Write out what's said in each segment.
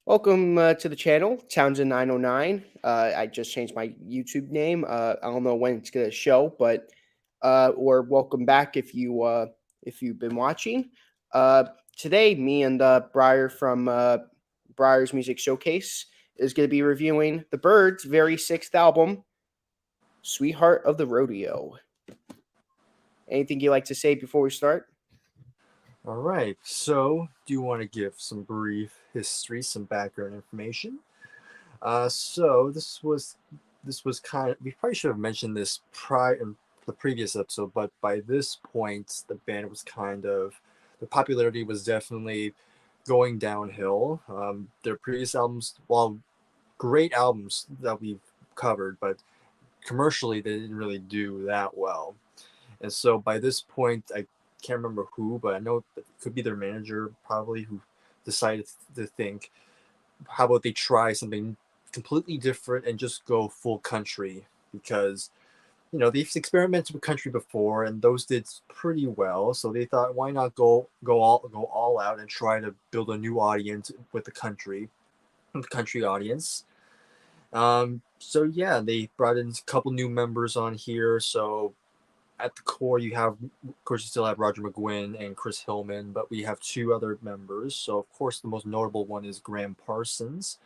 Welcome to the channel, Townsend909. I just changed my YouTube name. I don't know when it's gonna show, but or welcome back if you've been watching. Uh, Today, me and Bryar from Bryers Music Showcase is gonna be reviewing the Byrds' very sixth album, "Sweetheart of the Rodeo." Anything you like to say before we start? All right. So, do you want to give some brief history, some background information? So this was kind of, we probably should have mentioned this prior in the previous episode, but by this point the band was kind of, the popularity was definitely going downhill. Their previous albums, while great albums that we've covered, but commercially they didn't really do that well. And so by this point, I can't remember who, but I know it could be their manager probably, who decided to think, how about they try something completely different and just go full country? Because they've experimented with country before and those did pretty well. So they thought, why not go all out and try to build a new audience with the country audience. So yeah, they brought in a couple new members on here. So at the core, you have, of course, you still have Roger McGuinn and Chris Hillman, but we have two other members. So, of course, the most notable one is Graham Parsons,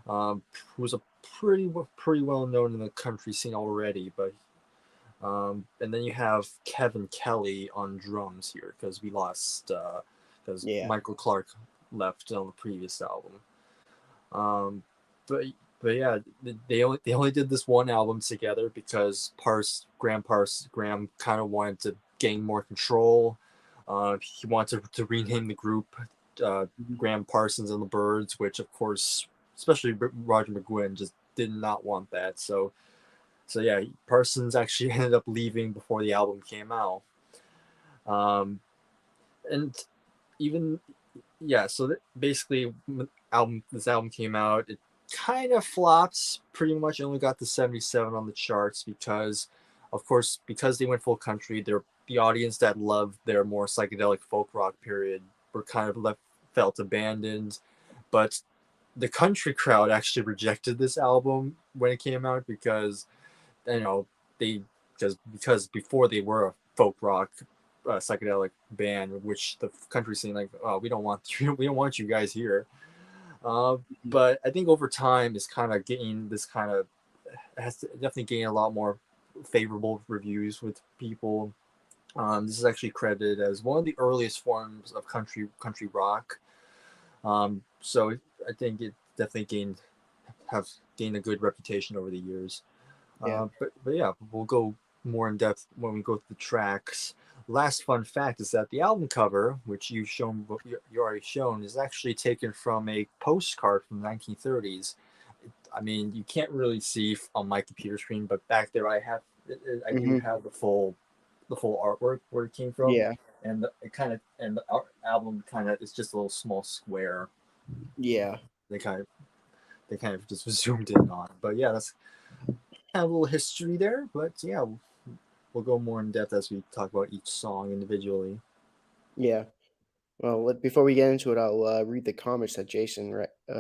um, who's a pretty well known in the country scene already. But and then you have Kevin Kelly on drums here because we lost because Yeah. Michael Clark left on the previous album. Um, but but yeah, they only did this one album together because Graham kind of wanted to gain more control. He wanted to rename the group uh, Mhm. Graham Parsons and the Byrds, which of course, especially Roger McGuinn, just did not want that. So yeah, Parsons actually ended up leaving before the album came out. Um, and even yeah, so basically, this album came out. It kind of flopped. Pretty much only got to 77 on the charts because, of course, because they went full country. The audience that loved their more psychedelic folk rock period were kind of left felt abandoned. But the country crowd actually rejected this album when it came out because you know they because before they were a folk rock psychedelic band, which the country scene like, oh, we don't want you, we don't want you guys here. Uh, but I think over time is kind of getting this kind of has to definitely gain a lot more favorable reviews with people. This is actually credited as one of the earliest forms of country rock. So I think it definitely have gained a good reputation over the years. Yeah. But yeah, we'll go more in depth when we go through the tracks. Last fun fact is that the album cover, which you already shown, is actually taken from a postcard from the 1930s. I mean, you can't really see on my computer screen, but back there I do Hmm. have the full artwork where it came from, Yeah. and the album kind of is just a little small square. Yeah. They kind of they kind of just zoomed in on. But yeah, that's kind of a little history there. But yeah, we'll go more in depth as we talk about each song individually. Yeah. Well, before we get into it, I'll read the comments that Jason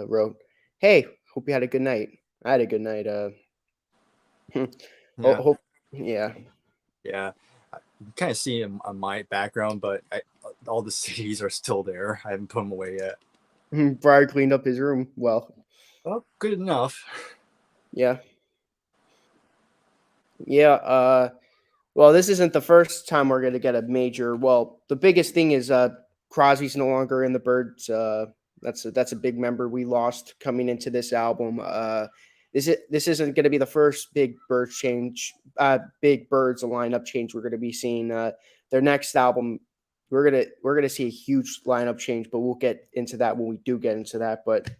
wrote. Hey, hope you had a good night. I had a good night. Yeah, Hope, yeah. yeah. You can kind of see in on my background, but all the CDs are still there. I haven't put them away yet. Briar cleaned up his room. Well, Well, good enough. yeah, yeah. Well, this isn't the first time we're gonna get a major. Well, the biggest thing is Crosby's no longer in the Birds. That's a big member we lost coming into this album. This isn't going to be the first big Birds change, big Birds lineup change we're going to be seeing. Their next album, we're gonna see a huge lineup change, but we'll get into that when we do get into that. But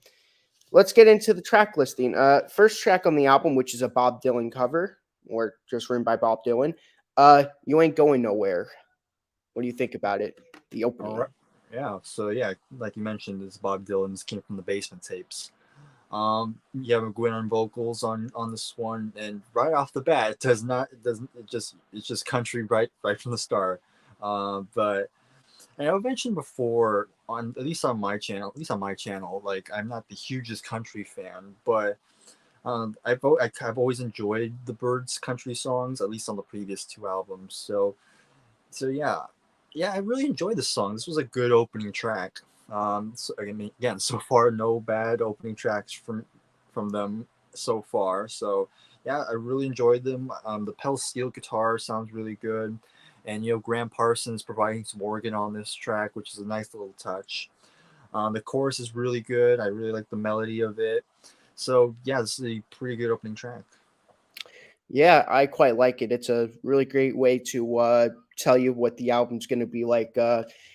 let's get into the track listing. First track on the album, which is a Bob Dylan cover, or just written by Bob Dylan. You ain't going nowhere. What do you think about it? The All opening. right. Yeah. So yeah, like you mentioned, this Bob Dylan's came from the Basement Tapes. You have McGuinn on vocals on this one, and right off the bat, it does not it doesn't it just it's just country right from the start. But and I mentioned before. on at least on my channel, like I'm not the hugest country fan, but I've always enjoyed the Byrds country songs, at least on the previous two albums. So yeah, yeah, I really enjoyed this song. This was a good opening track. So, I mean, again, so far no bad opening tracks from them so far. So yeah, I really enjoyed them. The pedal steel guitar sounds really good, and Graham Parsons providing some organ on this track, which is a nice little touch. The chorus is really good. I really like the melody of it. So yeah, this is a pretty good opening track. Yeah, I quite like it. It's a really great way to tell you what the album's going to be like.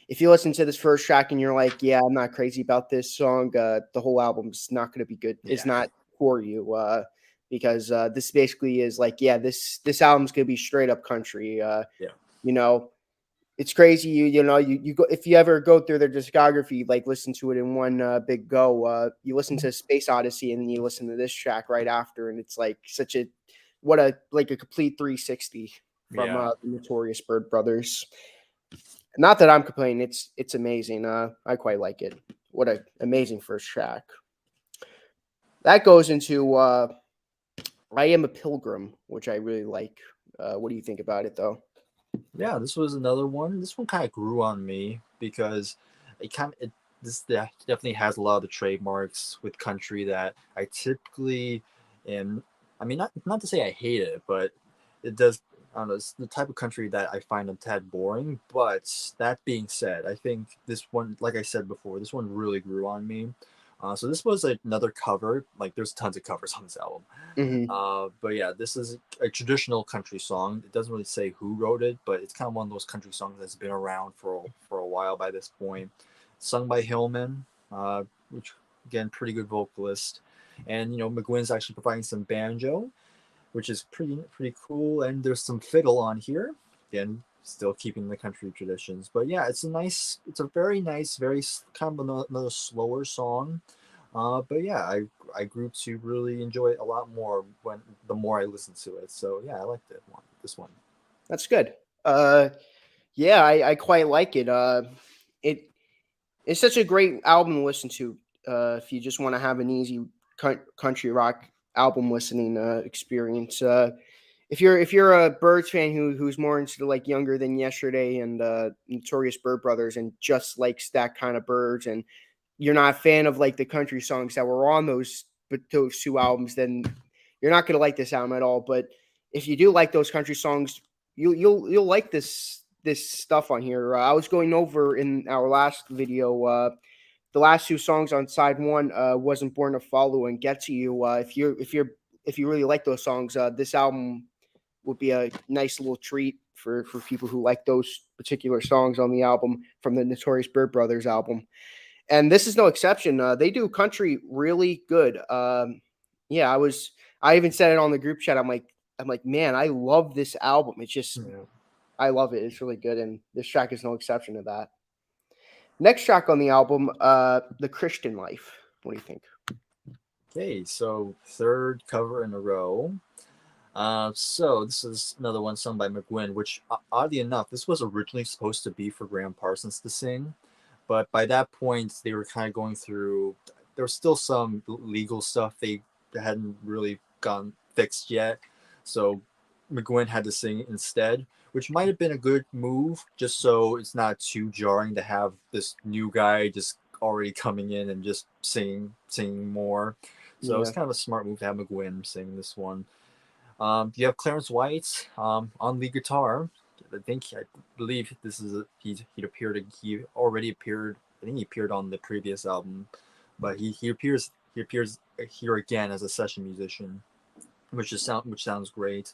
If you listen to this first track and you're like, "Yeah, I'm not crazy about this song," the whole album's not going to be good. It's Yeah, not for you because this basically is like, yeah, this album's going to be straight up country. yeah, You know, it's crazy. You go if you ever go through their discography, like listen to it in one big go. You listen to Space Odyssey and then you listen to this track right after, and it's like such a what a like a complete 360 from yeah. the Notorious Bird Brothers. Not that I'm complaining; it's amazing. I quite like it. What an amazing first track. That goes into "I Am a Pilgrim," which I really like. What do you think about it, though? Yeah, this was another one. This one kind of grew on me because this definitely has a lot of the trademarks with country that I typically am. I mean, not to say I hate it, but it does. I don't know. It's the type of country that I find a tad boring. But that being said, I think this one, like I said before, this one really grew on me. So this was another cover. Like, there's tons of covers on this album. Hmm. But yeah, this is a traditional country song. It doesn't really say who wrote it, but it's kind of one of those country songs that's been around for a while by this point. Sung by Hillman, which again, pretty good vocalist, and McGuinn's actually providing some banjo, which is pretty cool. And there's some fiddle on here. Again, still keeping the country traditions. But yeah, it's a very nice, kind of another slower song. But yeah, I grew to really enjoy it a lot more when the more I listened to it. So yeah, I liked it. This one. That's good. Uh, yeah, I quite like it. It it's such a great album to listen to if you just want to have an easy country rock album listening experience. If you're a Byrds fan who's more into like Younger Than Yesterday and Notorious Bird Brothers and just likes that kind of Byrds, and you're not a fan of like the country songs that were on those two albums, then you're not going to like this album at all. But if you do like those country songs, you'll like this stuff on here. I was going over in our last video. The last two songs on side one wasn't Born to Follow and Get to You. If you really like those songs, this album would be a nice little treat for people who like those particular songs on the album from the Notorious Bird Brothers album. And this is no exception. They do country really good. Yeah, I even said it on the group chat. I'm like, man, I love this album. It's just Yeah. I love it. It's really good, and this track is no exception to that. Next track on the album, The Christian Life. What do you think? Okay, so third cover in a row. So this is another one sung by McGuinn, which oddly enough, this was originally supposed to be for Graham Parsons to sing, but by that point they were kind of going through. There was still some legal stuff they hadn't really gotten fixed yet, so McGuinn had to sing instead, which might have been a good move, just so it's not too jarring to have this new guy just already coming in and just singing more. So it's Yeah, kind of a smart move to have McGuinn sing this one. You have Clarence White on lead guitar. I believe this is he already appeared. I think he appeared on the previous album, but he appears here again as a session musician, which sounds great.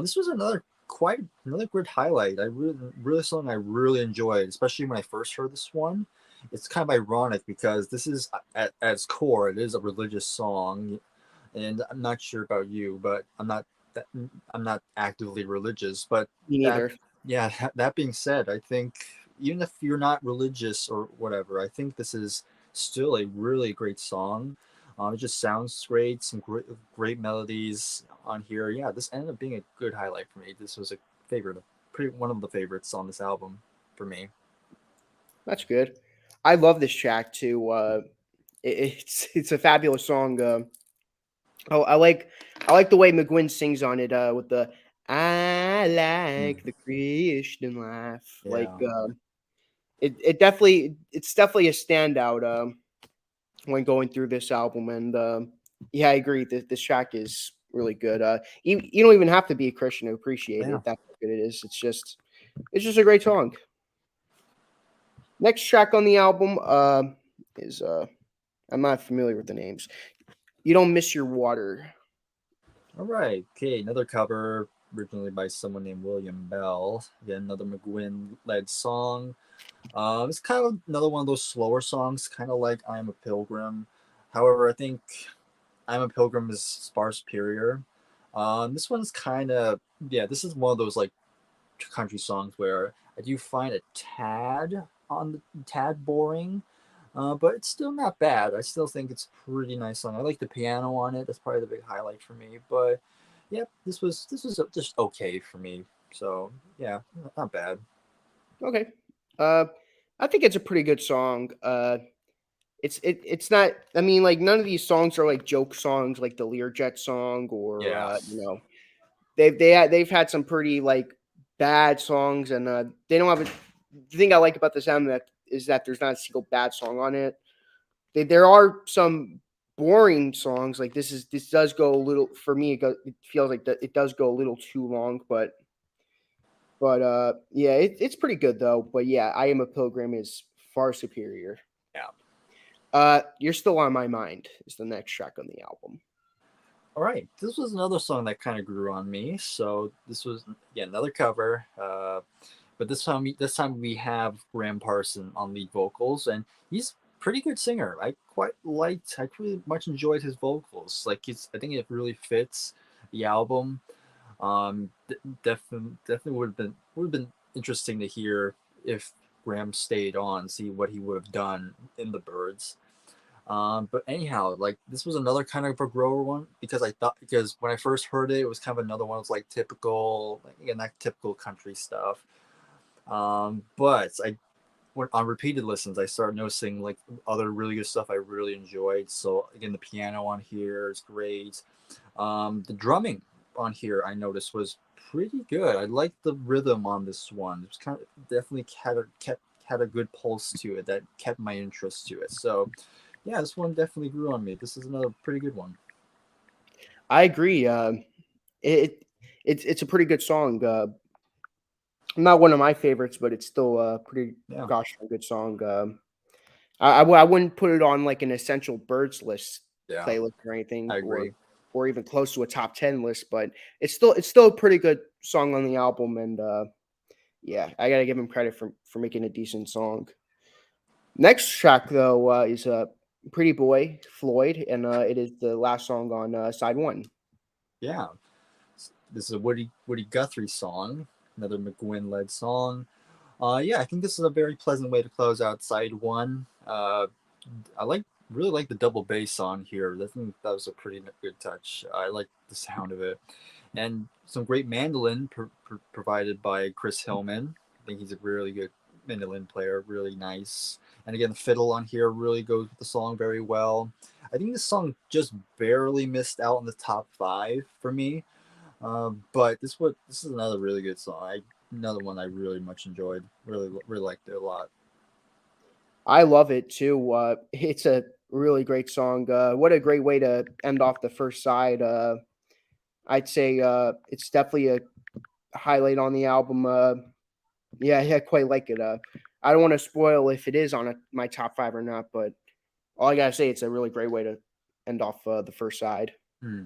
This was another good highlight. I really song I really enjoyed, especially when I first heard this one. It's kind of ironic because this is at its core it is a religious song, and I'm not sure about you, but that, I'm not actively religious. But me that neither. yeah, that being said, I think even if you're not religious or whatever, I think this is still a really great song. It just sounds great, some great melodies on here. Yeah, this ended up being a good highlight for me. This was a favorite, pretty one of the favorites on this album for me. That's good. I love this track too. It's a fabulous song. I I like the way McGuinn sings on it. With the I Mm, like the Christian life. Like yeah. it's definitely a standout. When going through this album. And yeah, I agree. This track is really good. You don't even have to be a Christian to appreciate Yeah. it. That's how good it is. It's just a great song. Next track on the album is I'm not familiar with the names. You don't miss your water. All right. Okay. Another cover originally by someone named William Bell. Again, another McGuinn led song. It's kind of another one of those slower songs, kind of like I'm a Pilgrim. However, I think I'm a Pilgrim is far superior. This one's kind of, yeah, this is one of those like country songs where I do find a tad boring, but it's still not bad. I still think it's a pretty nice song. I like the piano on it. That's probably the big highlight for me. But yeah, this was just okay for me. So yeah, not bad. Okay. Uh, I think it's a pretty good song. It's not. I mean, like none of these songs are like joke songs, like the Learjet song, or Yeah, they've had some pretty like bad songs, and they don't have a. The thing I like about this album that is that there's not a single bad song on it. There are some boring songs like this does go a little for me. It feels like that it does go a little too long, but yeah, it's pretty good though. But yeah, I Am a Pilgrim is far superior. yeah. You're Still on My Mind is the next track on the album. All right, this was another song that kind of grew on me. So this was yeah another cover, but this time we have Graham Parson on lead vocals, and he's a pretty good singer. I pretty much enjoyed his vocals. Like I think it really fits the album. Definitely would have been interesting to hear if Graham stayed on, see what he would have done in the Byrds. But anyhow, like this was another kind of a grower one because when I first heard it, it was kind of another one of like typical, like again, that typical country stuff. But on repeated listens, I started noticing like other really good stuff I really enjoyed. So again, the piano on here is great. The drumming on here I noticed was pretty good. I liked the rhythm on this one. It was kind of definitely had a good pulse to it that kept my interest to it. So yeah, this one definitely grew on me. This is another pretty good one. I agree. It it's a pretty good song. Not one of my favorites, but it's still a pretty Yeah, gosh darn good song. I wouldn't put it on like an essential Birds list yeah, playlist or anything, I agree. or even close to a top 10 list, but it's still a pretty good song on the album. And yeah, I gotta give him credit for making a decent song. Next track though is "Pretty Boy" Floyd, and it is the last song on side one. Yeah, this is a Woody Guthrie song, another McGuinn led song. Yeah, I think this is a very pleasant way to close out side one. I really like the double bass on here. I think that was a pretty good touch. I like the sound of it, and some great mandolin provided by Chris Hillman. I think he's a really good mandolin player, really nice. And again, the fiddle on here really goes with the song very well. I think this song just barely missed out in the top five for me. But this is another really good song. Another one I really much enjoyed. Really liked it a lot. I love it too. It's a really great song. What a great way to end off the first side. I'd say it's definitely a highlight on the album. Yeah, I quite like it. I don't want to spoil if it is on my top five or not, but all I gotta say, it's a really great way to end off the first side. Hmm.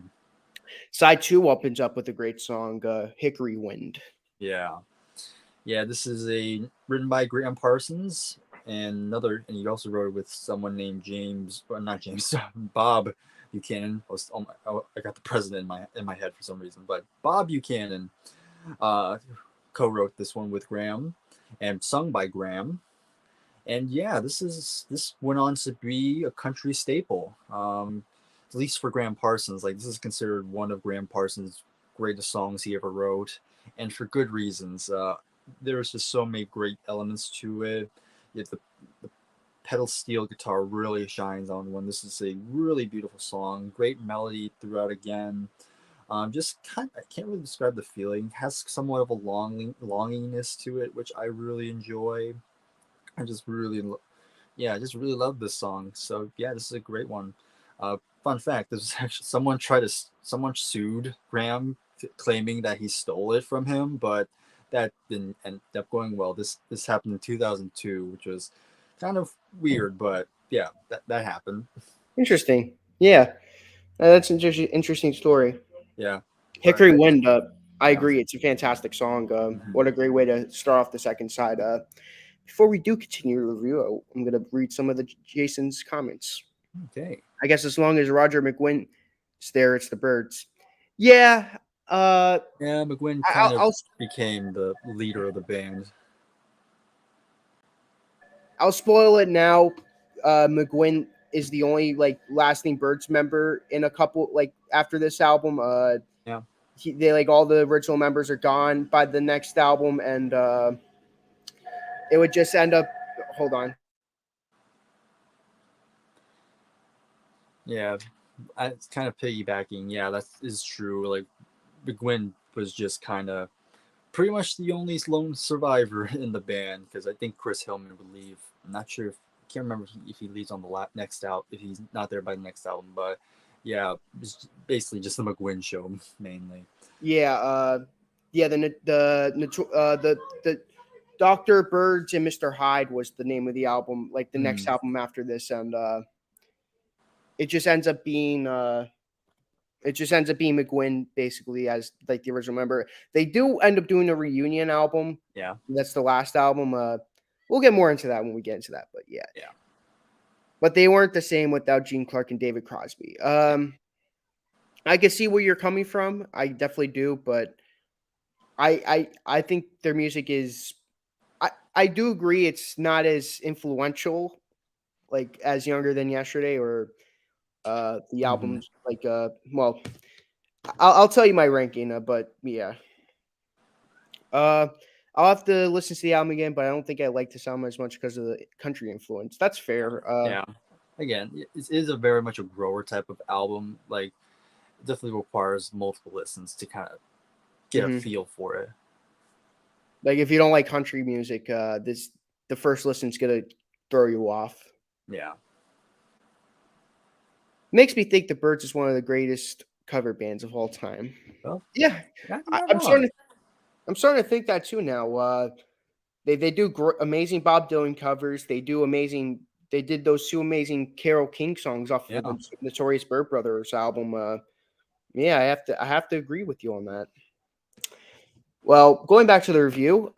Side two opens up with a great song, "Hickory Wind." Yeah, yeah. This is a written by Graham Parsons and he also wrote it with someone named James, well, not James, Bob Buchanan. I got the president in my head for some reason, but Bob Buchanan uh, co-wrote this one with Graham and sung by Graham. And yeah, this went on to be a country staple, at least for Graham Parsons. Like this is considered one of Graham Parsons' greatest songs he ever wrote, and for good reasons. There's just so many great elements to it. You have the pedal steel guitar really shines on one. This is a really beautiful song, great melody throughout again. Just kind I can't really describe the feeling. It has somewhat of a longingness to it, which I really enjoy. I just really yeah, I just really love this song. So yeah, this is a great one. Fun fact: this was actually someone sued Graham, claiming that he stole it from him, but that didn't end up going well. This happened in 2002, which was kind of weird, but yeah, that happened. Interesting. Yeah, that's an interesting story. Yeah, but Hickory Wind. I yeah. agree. It's a fantastic song. Mhm. What a great way to start off the second side. Before we do continue the review, I'm going to read some of the Jason's comments. Okay. I guess as long as Roger McGuinn is there, it's the Byrds. Yeah. Yeah, McGuinn I'll, kind of I'll became the leader of the band. I'll spoil it now. McGuinn is the only like lasting Byrds member in a couple like after this album. Yeah. They like all the original members are gone by the next album, and it would just end up. Hold on. Yeah, it's kind of piggybacking. Yeah, that is true. Like McGuinn was just kind of pretty much the only lone survivor in the band because I think Chris Hillman would leave. I'm not sure if I can't remember if he leaves on the next out if he's not there by the next album, but yeah, it's basically just the McGuinn show mainly. Yeah. Yeah. The Dr. Byrds and Mr. Hyde was the name of the album, like the next Mm, album after this, and it just ends up being McGuinn basically as like the original member. They do end up doing a reunion album. yeah, That's the last album. We'll get more into that when we get into that, but yeah. yeah, But they weren't the same without Gene Clark and David Crosby. yeah. I can see where you're coming from. I definitely do, but I think their music is. I do agree it's not as influential like as Younger Than Yesterday or the Hmm. albums like well I'll tell you my ranking, but yeah. Uh, I'll have to listen to the album again, but I don't think I like this album as much because of the country influence. That's fair. Yeah. Again, it is a very much a grower type of album. Like, it definitely requires multiple listens to kind of get a Mhm. feel for it. Like if you don't like country music, the first listen's gonna throw you off. Yeah. Makes me think the Byrds is one of the greatest cover bands of all time. Well, Yeah, you're I, not I'm wrong. starting. I'm starting to think that too now. They do amazing Bob Dylan covers. They do amazing. They did those two amazing Carole King songs off of Yeah. the Notorious Byrd Brothers album. Yeah, I have to agree with you on that. Well, going back to the review,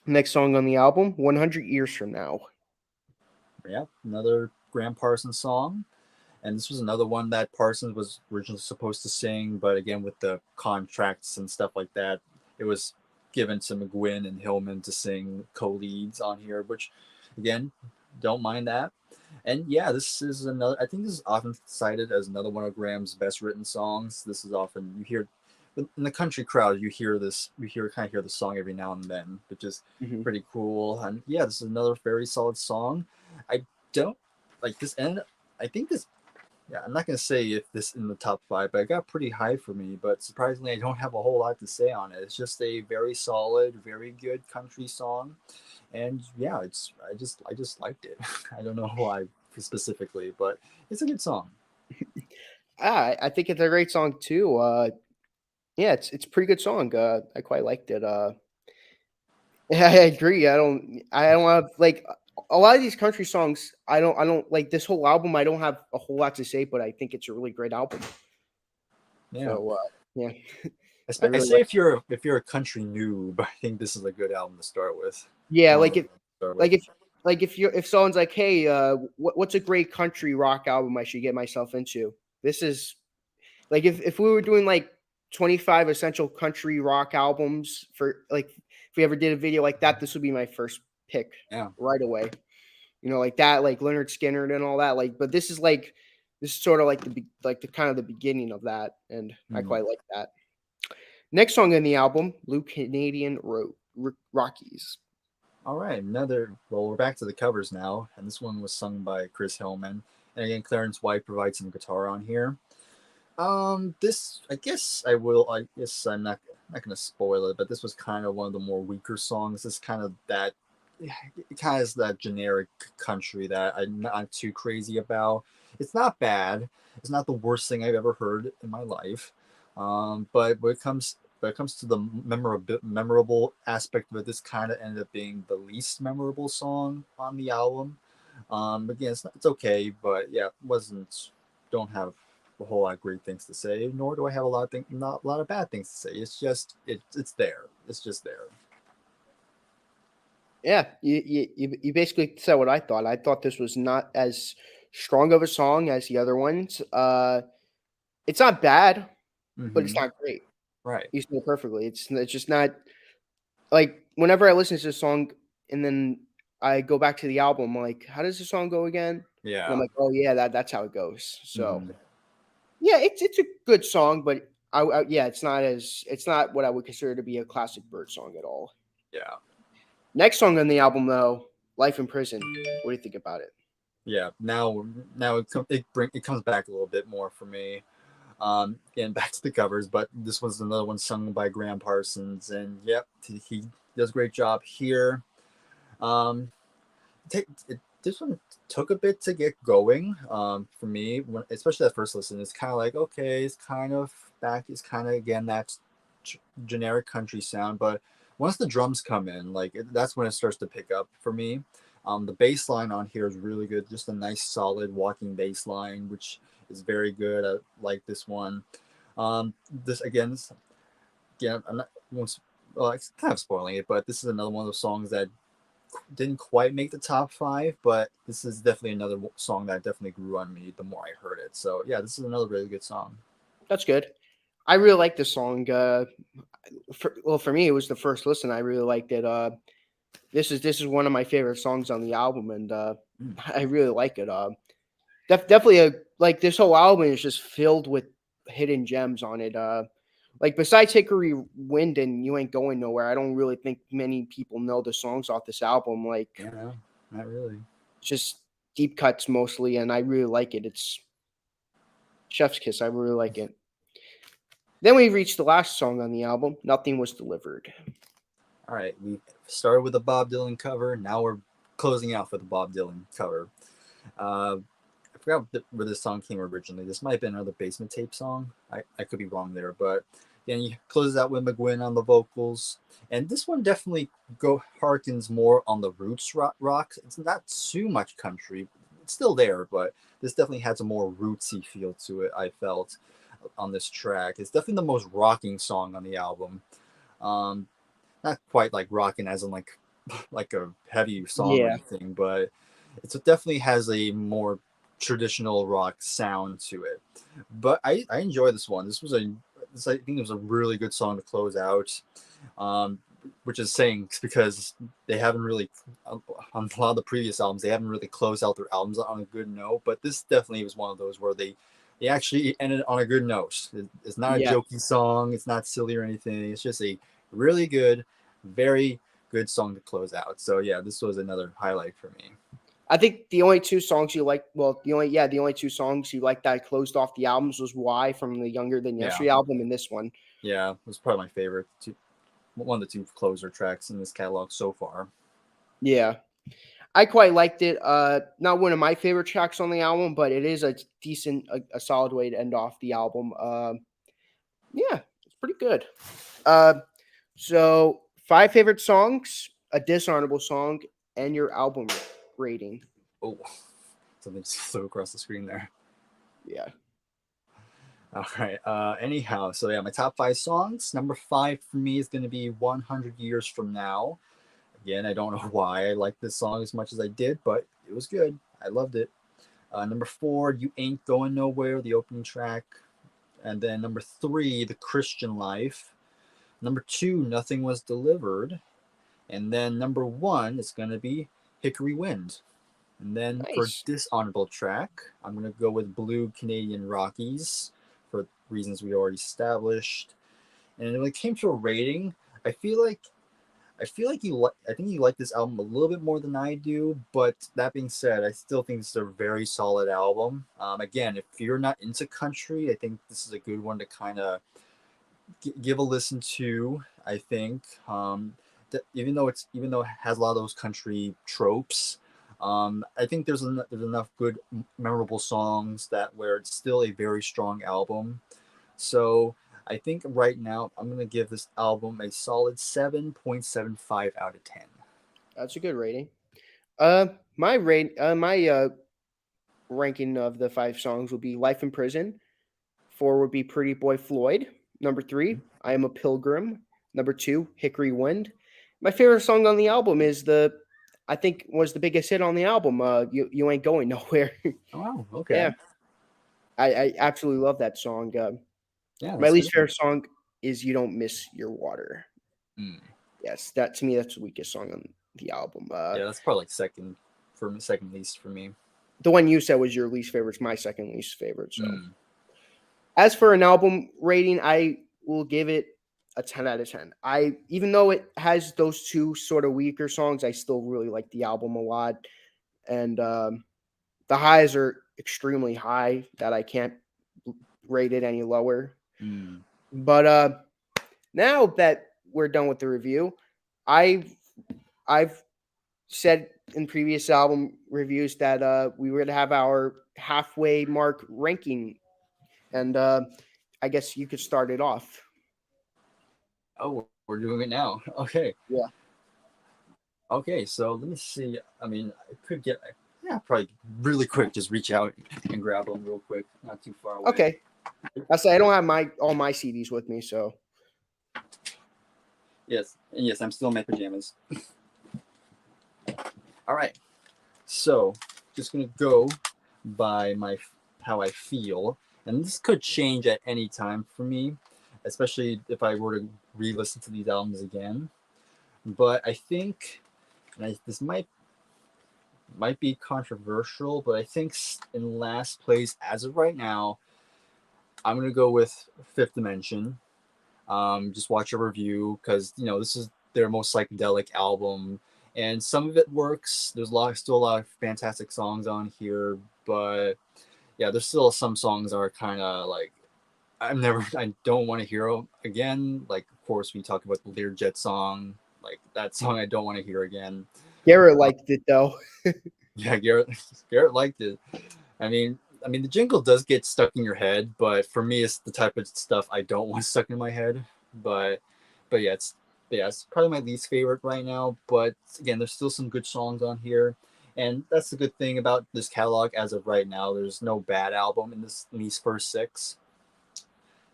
next song on the album, 100 Years From Now. Yeah. Another Graham Parsons song. And this was another one that Parsons was originally supposed to sing, but again, with the contracts and stuff like that, it was given to McGuinn and Hillman to sing co-leads on here, which, again, don't mind that. And yeah, this is another. I think this is often cited as another one of Graham's best written songs. This is often you hear in the country crowd, you hear this, you hear kind of hear the song every now and then, which is Mhm. pretty cool. And yeah, this is another very solid song. I don't like this end. I think this yeah, I'm not gonna say if this in the top five, but it got pretty high for me. But surprisingly, I don't have a whole lot to say on it. It's just a very solid, very good country song, and yeah, I just liked it. I don't know why specifically, but it's a good song. I think it's a great song too. Yeah, it's a pretty good song. I quite liked it. Yeah, I agree. I don't have like a lot of these country songs. I don't like this whole album. I don't have a whole lot to say, but I think it's a really great album. Yeah, So yeah, I I really say like. if you're a country noob, I think this is a good album to start with. Yeah, One of like them if to start like with. if if someone's like, hey, what's a great country rock album I should get myself into? This is like if we were doing like 25 essential country rock albums for like if we ever did a video like that, this would be my first pick Yeah. right away. Like that, like Leonard Skinner and all that. Like, but this is sort of like the kind of the beginning of that, and I Mm. quite like that. Next song in the album, Blue Canadian Rockies. All right, we're back to the covers now, and this one was sung by Chris Hillman. And again, Clarence White provides some guitar on here. This I guess I will. I guess I'm not gonna spoil it, but this was kind of one of the more weaker songs. It's kind of that. It kind of is that generic country that I'm not too crazy about. It's not bad. It's not the worst thing I've ever heard in my life. But when it comes to the memorable aspect of it, this kind of ended up being the least memorable song on the album. Again, it's okay, but yeah, it wasn't. Don't have a whole lot of great things to say, nor do I have not a lot of bad things to say. It's just it's there. It's just there. Yeah, you basically said what I thought. I thought this was not as strong of a song as the other ones. It's not bad, but it's Mm-hmm. not great. Right. You said it perfectly. It's just not like whenever I listen to this song and then I go back to the album, I'm like, how does the song go again? And I'm Yeah. like, oh yeah, that's how it goes. So Mm-hmm. yeah, it's a good song, but yeah, it's not what I would consider to be a classic Bird song at all. Yeah. Next song on the album though, Life in Prison. What do you think about it? Yeah. Now it comes back a little bit more for me. Getting back to the covers, but this was another one sung by Graham Parsons, and yep, he does a great job here. Um, this one took a bit to get going for me, especially that first listen. It's kind of like, okay, it's kind of back. It's kind of again that generic country sound, but once the drums come in, that's when it starts to pick up for me. The bass line on here is really good, just a nice solid walking bass line, which is very good. I like this one. This again, I'm not. Well, it's kind of spoiling it, but this is another one of those songs that didn't quite make the top five, but this is definitely another song that definitely grew on me the more I heard it. So yeah, this is another really good song. That's good. I really like this song. For me, it was the first listen. I really liked it. This is one of my favorite songs on the album, and Mm. I really like it. Definitely a like this whole album is just filled with hidden gems on it. Like besides Hickory Wind and You Ain't Going Nowhere, I don't really think many people know the songs off this album. Like Yeah, no, not really. just deep cuts mostly, and I really like it. It's Chef's Kiss. I really like it. Then we reached the last song on the album. Nothing Was Delivered. All right, we started with a Bob Dylan cover. Now we're closing out with a Bob Dylan cover. Uh, I forgot where this song came originally. This might have been another Basement Tape song. I could be wrong there, but then he closes out with McGuinn on the vocals. And this one definitely harkens more on the roots rock. It's not too much country. It's still there, but this definitely has a more rootsy feel to it, I felt, on this track. It's definitely the most rocking song on the album. Um, Not quite like rocking as in like a heavy song or Yeah, anything, but it definitely has a more traditional rock sound to it. But I enjoy this one. I think it was a really good song to close out. Um, which is saying because they haven't really on a lot of the previous albums they haven't really closed out their albums on a good note, but this definitely was one of those where they actually ended on a good note. It's not a yeah. jokey song, it's not silly or anything. It's just a really good, very good song to close out. So yeah, this was another highlight for me. I think the only two songs you like, well, the only two songs you like that closed off the albums was "Why" from the Younger Than Yeah, Yesterday album and this one. yeah, it was probably my favorite. One of the two closer tracks in this catalog so far. Yeah, I quite liked it. Not one of my favorite tracks on the album, but it is a decent, a solid way to end off the album. Yeah, it's pretty good. Uh, so five favorite songs, a dishonorable song, and your album rating. Oh, something just flew across the screen there. Yeah, All right. Anyhow, so yeah, my top five songs. Number five for me is going to be 100 Years From Now. Again, I don't know why I liked this song as much as I did, but it was good. I loved it. Number four, You Ain't Going Nowhere, the opening track. And then number three, The Christian Life. Number two, Nothing Was Delivered. And then number one is going to be Hickory Wind. And then for nice. dishonorable track, I'm going to go with Blue Canadian Rockies for reasons we already established. And when it came to a rating, I feel like I feel like I think you like this album a little bit more than I do. But that being said, I still think it's a very solid album. Again, if you're not into country, I think this is a good one to kind of give a listen to. I think, even though it has a lot of those country tropes, I think there's enough good memorable songs that where it's still a very strong album. So I think right now I'm gonna give this album a solid 7.75 out of 10. That's a good rating. Uh, my ranking of the 5 songs would be "Life in Prison." 4 would be "Pretty Boy Floyd." Number 3, "I Am a Pilgrim." Number 2, "Hickory Wind." My favorite song on the album is I think was the biggest hit on the album. You ain't going nowhere. Oh, wow. Yeah, Okay. I absolutely love that song. Yeah, My that's least good. favorite song is "You Don't Miss Your Water." Mm. Yes, that to me that's the weakest song on the album. Yeah, that's probably like second least for me. The one you said was your least favorite. It's my second least favorite. So, Mm. as for an album rating, I will give it a 10 out of 10. Even though it has those 2 sort of weaker songs, I still really like the album a lot, and the highs are extremely high that I can't rate it any lower. Mm. But now that we're done with the review, I've I've said in previous album reviews that we would have our halfway mark ranking, and I guess you could start it off. Oh, we're doing it now. Okay. Yeah. Okay, so let me see. I mean, I could get, yeah, probably really quick, just reach out and grab them real quick, not too far away. Okay. I say I don't have all my CDs with me, so Yes, and yes, I'm still in my pajamas. All right, so just gonna go by my how I feel, and this could change at any time for me, especially if I were to re-listen to these albums again. But I think, this might be controversial, but I think in last place as of right now, I'm gonna go with Fifth Dimension. Just watch a review because this is their most psychedelic album, and some of it works. There's still a lot of fantastic songs on here, but yeah, there's still some songs that are kind of like I don't want to hear them again. Like of course we talk about the Learjet song, like that song I don't want to hear again. Garrett Uh, liked it though. yeah, Garrett Garrett liked it. I mean, the jingle does get stuck in your head, but for me, it's the type of stuff I don't want stuck in my head. But, but it's probably my least favorite right now. But again, there's still some good songs on here, and that's the good thing about this catalog as of right now. There's no bad album in these first 6.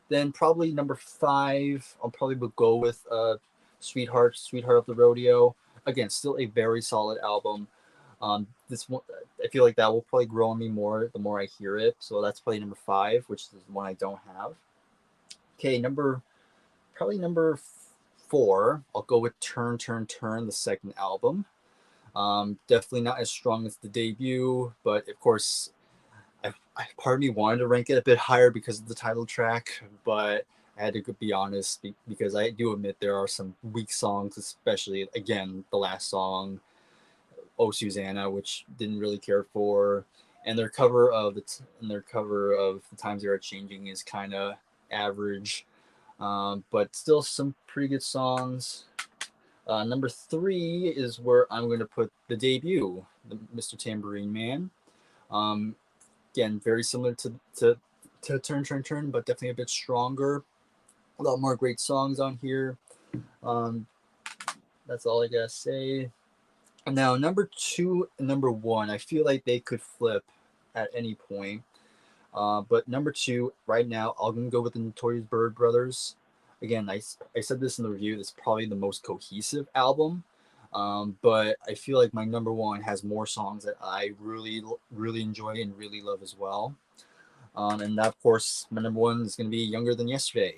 Then probably number 5, I'll probably would go with Sweetheart of the Rodeo. Again, still a very solid album. This one, I feel like that will probably grow on me more the more I hear it. So that's probably number 5, which is one I don't have. Okay, probably number 4. I'll go with Turn Turn Turn, the second album. Definitely not as strong as the debut, but of course, part of me wanted to rank it a bit higher because of the title track, but I had to be honest because I do admit there are some weak songs, especially again the last song, "Oh Susanna," which didn't really care for, and their cover of "The Times They Are Changing" is kind of average, but still some pretty good songs. Number 3 is where I'm going to put the debut, Mr. Tambourine Man. Um, Again, very similar to Turn Turn Turn, but definitely a bit stronger. A lot more great songs on here. Um, that's all I gotta say. Now, number 2 and number 1, I feel like they could flip at any point. But number 2, right now, I'm gonna go with the Notorious Bird Brothers. Again, I said this in the review. It's probably the most cohesive album. But I feel like my number 1 has more songs that I really, really enjoy and really love as well. And that, of course, my number 1 is going to be Younger Than Yesterday.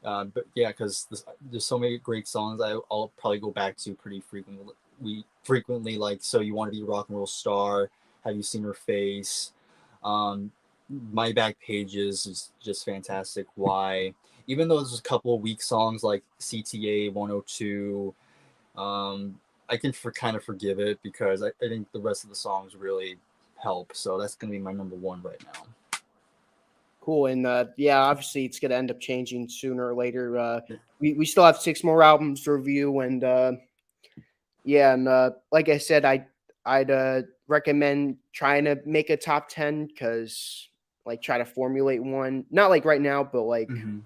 But yeah, because there's so many great songs I'll probably go back to pretty frequently. Like So You Want to Be a Rock and Roll Star, Have You Seen Her Face, My Back Pages is just fantastic. Why? Even though there's a couple of weak songs like CTA 102, I can kind of forgive it because I think the rest of the songs really help. So that's gonna be my number one right now. Cool. And yeah, obviously it's going to end up changing sooner or later. We still have 6 more albums to review. And yeah, and like I said, I'd recommend trying to make a top 10 because like try to formulate one. Not like right now, but like Mm-hmm.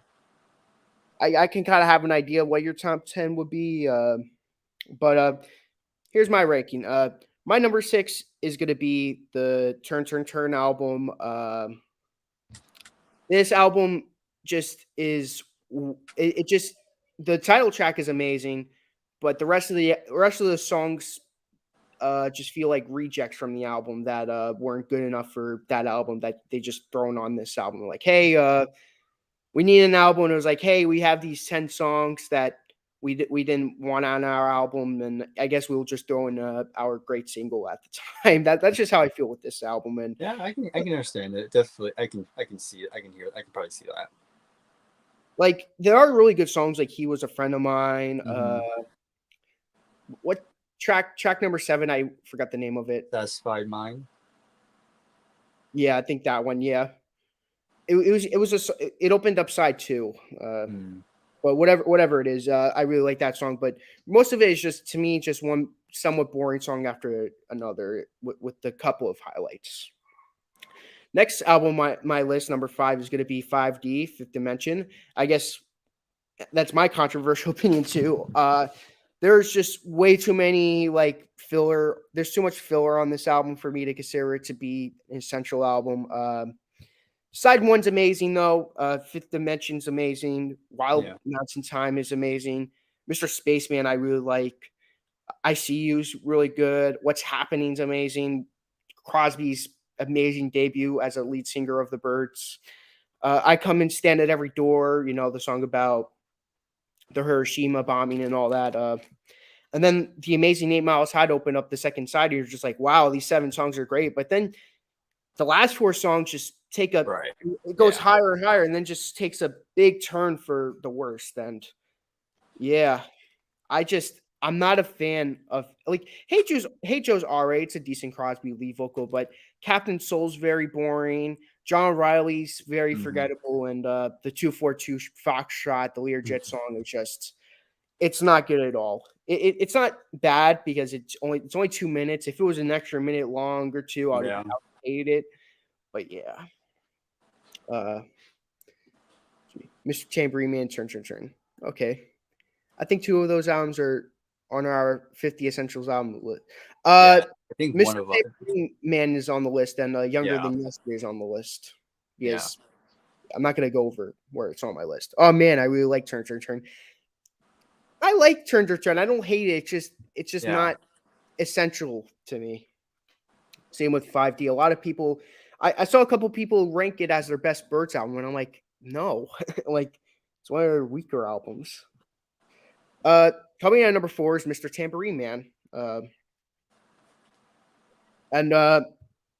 I can kind of have an idea what your top 10 would be. But here's my ranking. My number 6 is going to be the Turn Turn Turn album. This album just is it just the title track is amazing, but the rest of the songs just feel like rejects from the album that weren't good enough for that album that they just thrown on this album. Like, hey, we need an album. And it was like, hey, we have these 10 songs that we didn't want on our album, and I guess we'll just throw in our great single at the time. That's just how I feel with this album. And Yeah, I can understand it. Definitely, I can see it. I can hear it. I can probably see that. like there are really good songs like He Was a Friend of Mine. Mm-hmm. What track number 7? I forgot the name of it. Satisfied Mind. Yeah, I think that one. Yeah, it opened up side 2. Mm. But whatever it is, I really like that song. But most of it is just to me just one somewhat boring song after another with a couple of highlights. Next album, my list number 5 is going to be 5D, Fifth Dimension. I guess that's my controversial opinion too. There's just way too many like filler. There's too much filler on this album for me to consider it to be an essential album. Side 1's amazing though. Fifth Dimension's amazing. Wild Yeah. Mountain Time is amazing. Mr. Spaceman I really like. I See You's really good. What's Happening's amazing. Crosby's amazing debut as a lead singer of the Byrds. I Come and Stand at Every Door. You know the song about the Hiroshima bombing and all that. And then the Amazing 8 Miles High opened up the second side. You're just like, wow, these 7 songs are great. But then the last 4 songs just take a Right. it goes Yeah. higher and higher, and then just takes a big turn for the worst. And yeah, I'm not a fan of like Hey Joe's alright. It's a decent Crosby lead vocal, but Captain Soul's very boring. John Riley's very Mm-hmm. forgettable, and the 242 Foxtrot, the Learjet song is just it's not good at all. It's not bad because it's only 2 minutes. If it was an extra minute long or two, I would Yeah. hate it. But yeah, uh, Mr. Tambourine Man, Turn. Okay, I think 2 of those albums are on our 50 Essentials album list. Yeah. I think one Mr. of Tambourine Man is on the list, and Younger yeah. Than Yesterday is on the list. Yeah. Because I'm not going to go over where it's on my list. Oh man, I really like Turn. I like Turn. I don't hate it. It's just Yeah. not essential to me. Same with 5D. A lot of people, I saw a couple people rank it as their best Byrds album, and I'm like, no, like it's one of their weaker albums. Coming in at number 4 is Mr. Tambourine Man. And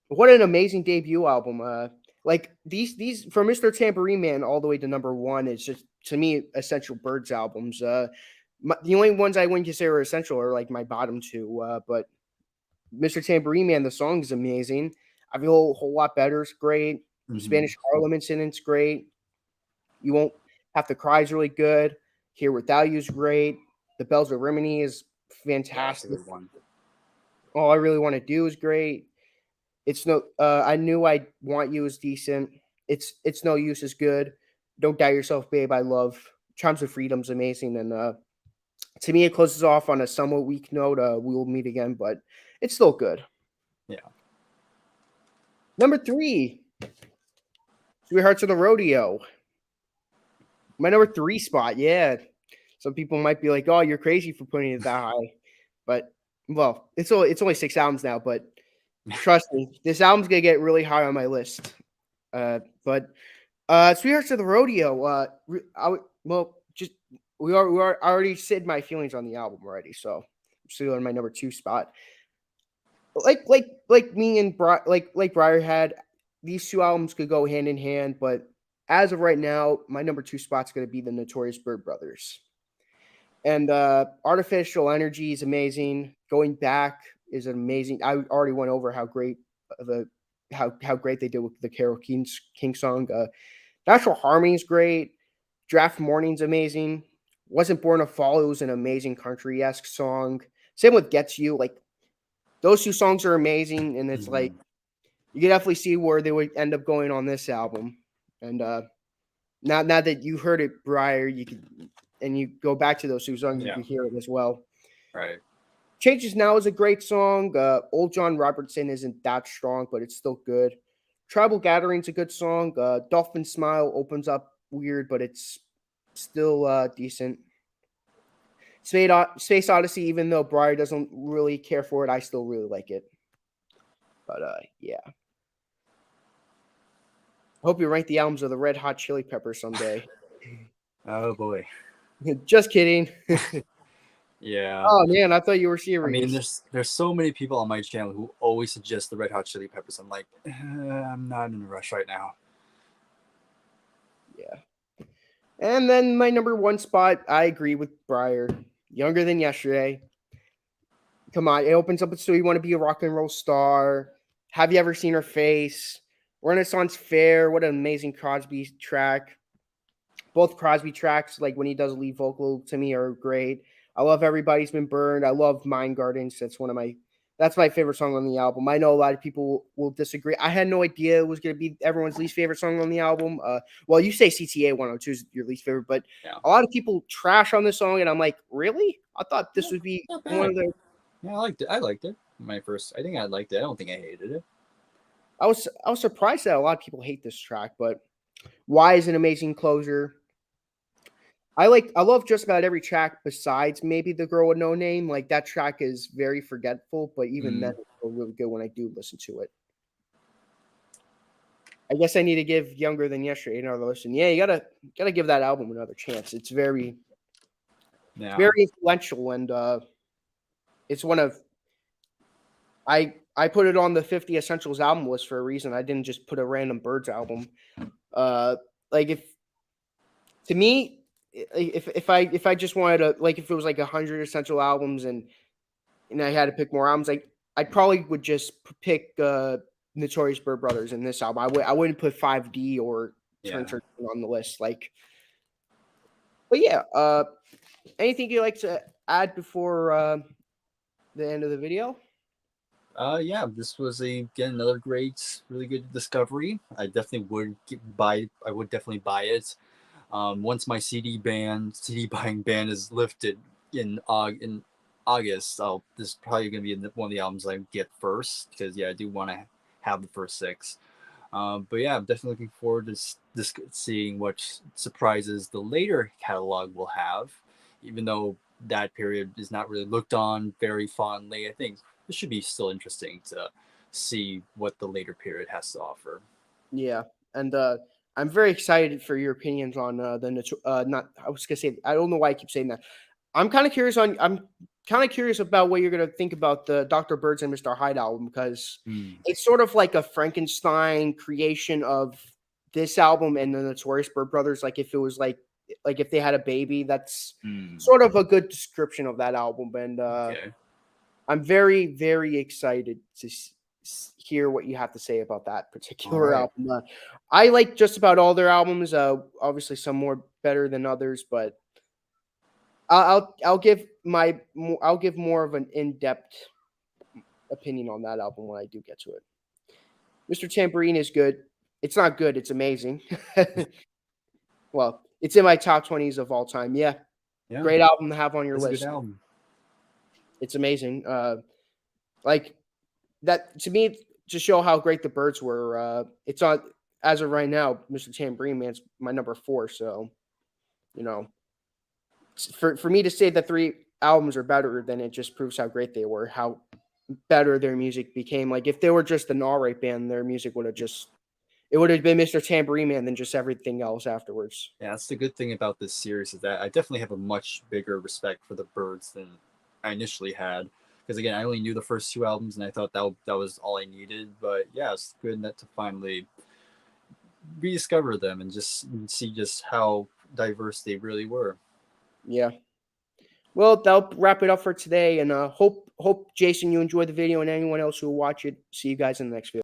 what an amazing debut album. Like these from Mr. Tambourine Man all the way to number 1 is just to me essential Byrds albums. The only ones I wouldn't consider essential are like my bottom 2. But Mr. Tambourine Man, the song is amazing. I Feel a Whole Lot Better is great. Mm-hmm. Spanish Harlem Incident's great. You Won't Have to Cry is really good. Here Without You is great. The Bells of Rimini is Yeah, that's a fantastic. good one. All I Really Want to Do is great. It's no I Knew I'd Want You is decent. It's No Use is good. Don't Doubt Yourself, Babe, I love. Chimes of Freedom's amazing. And to me it closes off on a somewhat weak note. We will meet again, but it's still good. Yeah. Number 3, Sweethearts of the Rodeo. My number 3 spot. Yeah. Some people might be like, "Oh, you're crazy for putting it that high." But well, it's only 6 albums now, but trust me, this album's going to get really high on my list. But Sweethearts of the Rodeo, just we are I already said my feelings on the album already, so I'm still in my number 2 spot. Like me and like Breyer had, these 2 albums could go hand in hand, but as of right now, my number 2 spot's going to be the Notorious Bird Brothers. And Artificial Energy is amazing. Going Back is amazing. I already went over how great the how great they did with the Carol King song. Natural Harmony is great. Draft Morning's amazing. Wasn't Born to Fall. It was an amazing country esque song. Same with Gets You. Like those two songs are amazing, and it's like Mhm. you can definitely see where they would end up going on this album. And now that you heard it, Breyer, you could and you go back to those two songs, you Yeah. could hear it as well. Right. Changes Now is a great song. Old John Robertson isn't that strong, but it's still good. Tribal Gathering's a good song. Dolphin Smile opens up weird, but it's still decent. Space Odyssey, even though Briar doesn't really care for it, I still really like it. But yeah. Hope you rank the albums of the Red Hot Chili Peppers someday. Oh boy. Just kidding. Yeah. Oh man, I thought you were I mean, serious. there's so many people on my channel who always suggest the Red Hot Chili Peppers. I'm like, I'm not in a rush right now. Yeah. And then my number one spot, I agree with Briar. Younger Than Yesterday. Come on, it opens up with So You Want to Be a Rock and Roll Star. Have You Ever Seen Her Face? Renaissance Fair. What an amazing Crosby track. Both Crosby tracks, like when he does lead vocal to me, are great. I love Everybody's Been Burned. I love Mind Gardens. That's my favorite song on the album. I know a lot of people will disagree. I had no idea it was going to be everyone's least favorite song on the album. Well, you say CTA 102 is your least favorite, but Yeah. a lot of people trash on this song, and I'm like, really? I thought this would be Not one bad. of the. Yeah, I liked it. I liked it. My first. I think I liked it. I don't think I hated it. I was surprised that a lot of people hate this track, but Why is an amazing closer. I love just about every track besides maybe The Girl with No Name. Like that track is very forgetful, but even then Mm. it's still really good when I do listen to it. I guess I need to give Younger Than Yesterday another listen. Yeah, you gotta give that album another chance. It's Yeah. very influential and it's one of I put it on the 50 Essentials album list for a reason. I didn't just put a random Birds album. Uh like if to me if I just wanted to like if it was like 100 essential albums and I had to pick more albums, like I probably would just pick Notorious Bird Brothers in this album. I wouldn't put 5D or Turn Yeah. Turn on the list. Like, but yeah. Anything you'd like to add before the end of the video? Yeah. This was again another great, really good discovery. I definitely would buy. I would definitely buy it. Once my CD buying ban is lifted in August, this is probably gonna be one of the albums I get first because yeah, I do want to have the first six. But yeah, I'm definitely looking forward to seeing what surprises the later catalog will have. Even though that period is not really looked on very fondly, I think it should be still interesting to see what the later period has to offer. Yeah, and I'm very excited for your opinions on not. I was gonna say I don't know why I keep saying that. I'm kind of curious about what you're gonna think about the Dr. Birds and Mr. Hyde album because Mm, it's sort of like a Frankenstein creation of this album and the Notorious Bird Brothers. Like if it was like if they had a baby, that's mm, sort of a good description of that album. And okay. I'm very very excited to hear what you have to say about that All particular right. album. I like just about all their albums. Obviously some more better than others, but I'll give I'll give more of an in-depth opinion on that album when I do get to it. Mr. Tambourine is good. It's not good, it's amazing. Well, it's in my top 20s of all time. Yeah, Yeah, great album to have on your it's a good list. album. It's amazing. Like that to me to show how great the Birds were. It's on as of right now. Mr. Tambourine Man's my number 4. So you know, for me to say that 3 albums are better, then it just proves how great they were. How better their music became. Like if they were just an all-right band, their music would have just it would have been Mr. Tambourine Man than just everything else afterwards. Yeah, that's the good thing about this series is that I definitely have a much bigger respect for the Birds than I initially had. Because again, I only knew the first 2 albums, and I thought that was all I needed. But yeah, it's good to finally rediscover them and just see just how diverse they really were. Yeah. Well, that'll wrap it up for today. And hope Jason, you enjoyed the video, and anyone else who will watch it. See you guys in the next video.